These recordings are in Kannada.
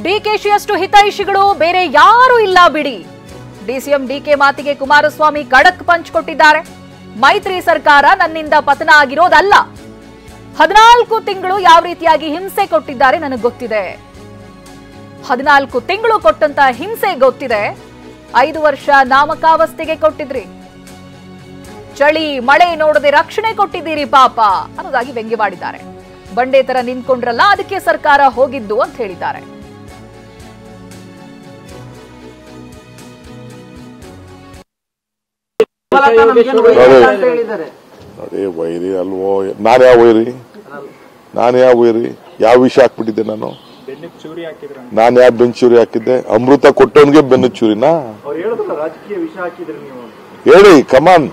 ಡಿಕೆಶಿಯಷ್ಟು ಹಿತೈಷಿಗಳು ಬೇರೆ ಯಾರೂ ಇಲ್ಲ ಬಿಡಿ. ಡಿಸಿಎಂ ಡಿಕೆ ಮಾತಿಗೆ ಕುಮಾರಸ್ವಾಮಿ ಖಡಕ್ ಪಂಚ್ ಕೊಟ್ಟಿದ್ದಾರೆ. ಮೈತ್ರಿ ಸರ್ಕಾರ ನನ್ನಿಂದ ಪತನ ಆಗಿರೋದಲ್ಲ. 14 ತಿಂಗಳು ಯಾವ ರೀತಿಯಾಗಿ ಹಿಂಸೆ ಕೊಟ್ಟಿದ್ದಾರೆ ನನಗೆ ಗೊತ್ತಿದೆ. 14 ತಿಂಗಳು ಕೊಟ್ಟಂತ ಹಿಂಸೆ ಗೊತ್ತಿದೆ. 5 ವರ್ಷ ನಾಮಕಾವಸ್ಥೆಗೆ ಕೊಟ್ಟಿದ್ರಿ. ಚಳಿ ಮಳೆ ನೋಡದೆ ರಕ್ಷಣೆ ಕೊಟ್ಟಿದ್ದೀರಿ ಪಾಪ ಅನ್ನೋದಾಗಿ ವ್ಯಂಗ್ಯವಾಡಿದ್ದಾರೆ. ಬಂಡೆ ತರ ನಿಂತ್ಕೊಂಡ್ರಲ್ಲ, ಅದಕ್ಕೆ ಸರ್ಕಾರ ಹೋಗಿದ್ದು ಅಂತ ಹೇಳಿದ್ದಾರೆ. ನೋಡಿ, ವೈರಿ ಅಲ್ವೋ? ನಾನು ಯಾವ ವೈರಿ? ಯಾವ ವಿಷಯ ಹಾಕ್ಬಿಟ್ಟಿದ್ದೆ ನಾನು? ಯಾವ ಬೆನ್ನು ಚೂರಿ ಹಾಕಿದ್ದೆ? ಅಮೃತ ಕೊಟ್ಟವನ್ಗೆ ಬೆನ್ನು ಚೂರಿನಾ? ಹೇಳಿ, ಕಮಾನ್.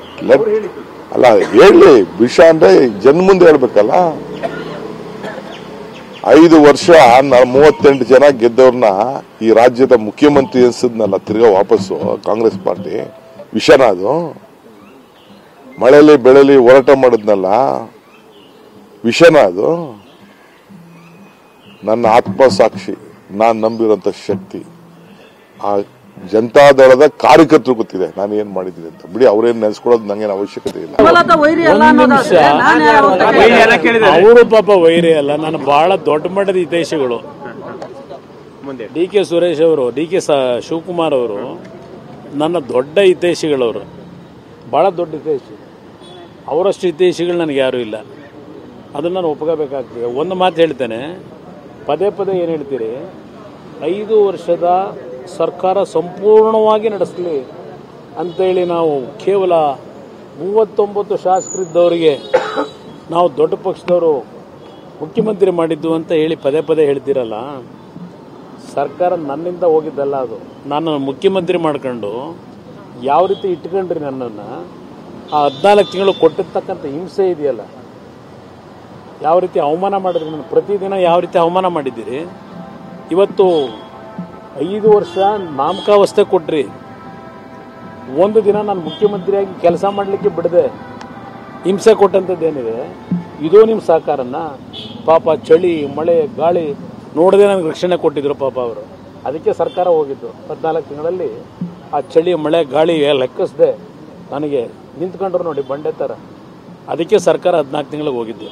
ಅಲ್ಲ ಹೇಳಿ, ವಿಷ ಅಂದ್ರೆ ಜನ ಮುಂದೆ ಹೇಳ್ಬೇಕಲ್ಲ. 5 ವರ್ಷ 38 ಜನ ಗೆದ್ದವ್ರನ್ನ ಈ ರಾಜ್ಯದ ಮುಖ್ಯಮಂತ್ರಿ ಅನ್ಸಿದ್ನಲ್ಲ, ತಿರ್ಗಾ ವಾಪಸ್ಸು ಕಾಂಗ್ರೆಸ್ ಪಾರ್ಟಿ. ವಿಷನ ಅದು? ಮಳೆಲಿ ಬೆಳೆಲಿ ಹೋರಾಟ ಮಾಡಿದ್ನಲ್ಲ, ವಿಷನ ಅದು? ನನ್ನ ಆತ್ಮಸಾಕ್ಷಿ, ನಾನು ನಂಬಿರುವಂತ ಶಕ್ತಿ ಆ ಜನತಾದಳದ ಕಾರ್ಯಕರ್ತರು ಗೊತ್ತಿದೆ ನಾನು ಏನ್ ಮಾಡಿದ್ದೀನಿ ಅಂತ. ಬಿಡಿ, ಅವ್ರೇನ್ ನೆನೆಸ್ಕೊಳ್ಳೋದು ನಂಗೇನು ಅವಶ್ಯಕತೆ ಇಲ್ಲ. ಅವರು ಪಾಪ ವೈರಿ ಅಲ್ಲ, ನಾನು ಬಹಳ ದೊಡ್ಡ ಮಟ್ಟದ ಹಿತೈಷಿಗಳು. ಡಿ.ಕೆ. ಸುರೇಶ್ ಅವರು, ಡಿ.ಕೆ. ಶಿವಕುಮಾರ್ ಅವರು ನನ್ನ ದೊಡ್ಡ ಹಿತೈಷಿಗಳವರು, ಬಹಳ ದೊಡ್ಡ ಹಿತೈಷಿ. ಅವರಷ್ಟು ಹಿತೈಷಿಗಳು ನನಗೆ ಯಾರೂ ಇಲ್ಲ. ಅದನ್ನು ನಾನು ಒಪ್ಕೋಬೇಕಾಗ್ತದೆ. ಒಂದು ಮಾತು ಹೇಳ್ತೇನೆ, ಪದೇ ಪದೇ ಏನು ಹೇಳ್ತೀರಿ, 5 ವರ್ಷದ ಸರ್ಕಾರ ಸಂಪೂರ್ಣವಾಗಿ ನಡೆಸಲಿ ಅಂತೇಳಿ ನಾವು ಕೇವಲ 39 ಶಾಸಕರಿದ್ದವರಿಗೆ ನಾವು ದೊಡ್ಡ ಪಕ್ಷದವರು ಮುಖ್ಯಮಂತ್ರಿ ಮಾಡಿದ್ದು ಅಂತ ಹೇಳಿ ಪದೇ ಪದೇ ಹೇಳ್ತೀರಲ್ಲ. ಸರ್ಕಾರ ನನ್ನಿಂದ ಹೋಗಿದ್ದಲ್ಲ ಅದು. ನಾನು ಮುಖ್ಯಮಂತ್ರಿ ಮಾಡ್ಕೊಂಡು ಯಾವ ರೀತಿ ಇಟ್ಕೊಂಡ್ರಿ ನನ್ನನ್ನು, ಆ 14 ತಿಂಗಳು ಕೊಟ್ಟಿರ್ತಕ್ಕಂಥ ಹಿಂಸೆ ಇದೆಯಲ್ಲ, ಯಾವ ರೀತಿ ಅವಮಾನ ಮಾಡಿದ್ರಿ ನಾನು, ಪ್ರತಿದಿನ ಯಾವ ರೀತಿ ಅವಮಾನ ಮಾಡಿದ್ದೀರಿ. ಇವತ್ತು 5 ವರ್ಷ ನಾಮಕಾವಸ್ಥೆ ಕೊಟ್ರಿ, ಒಂದು ದಿನ ನಾನು ಮುಖ್ಯಮಂತ್ರಿಯಾಗಿ ಕೆಲಸ ಮಾಡಲಿಕ್ಕೆ ಬಿಡದೆ ಹಿಂಸೆ ಕೊಟ್ಟಂಥದ್ದೇನಿದೆ, ಇದು ನಿಮ್ಮ ಸಹಕಾರನ? ಪಾಪ ಚಳಿ ಮಳೆ ಗಾಳಿ ನೋಡದೆ ನನಗೆ ರಕ್ಷಣೆ ಕೊಟ್ಟಿದ್ರು ಪಾಪ ಅವರು. ಅದಕ್ಕೆ ಸರ್ಕಾರ ಹೋಗಿದ್ದು. 14 ತಿಂಗಳಲ್ಲಿ ಆ ಚಳಿ ಮಳೆ ಗಾಳಿ ಲೆಕ್ಕಿಸದೆ ನನಗೆ ನಿಂತ್ಕೊಂಡ್ರು ನೋಡಿ, ಬಂಡೆ ಥರ. ಅದಕ್ಕೆ ಸರ್ಕಾರ 14 ತಿಂಗಳಿಗೆ ಹೋಗಿದ್ದು.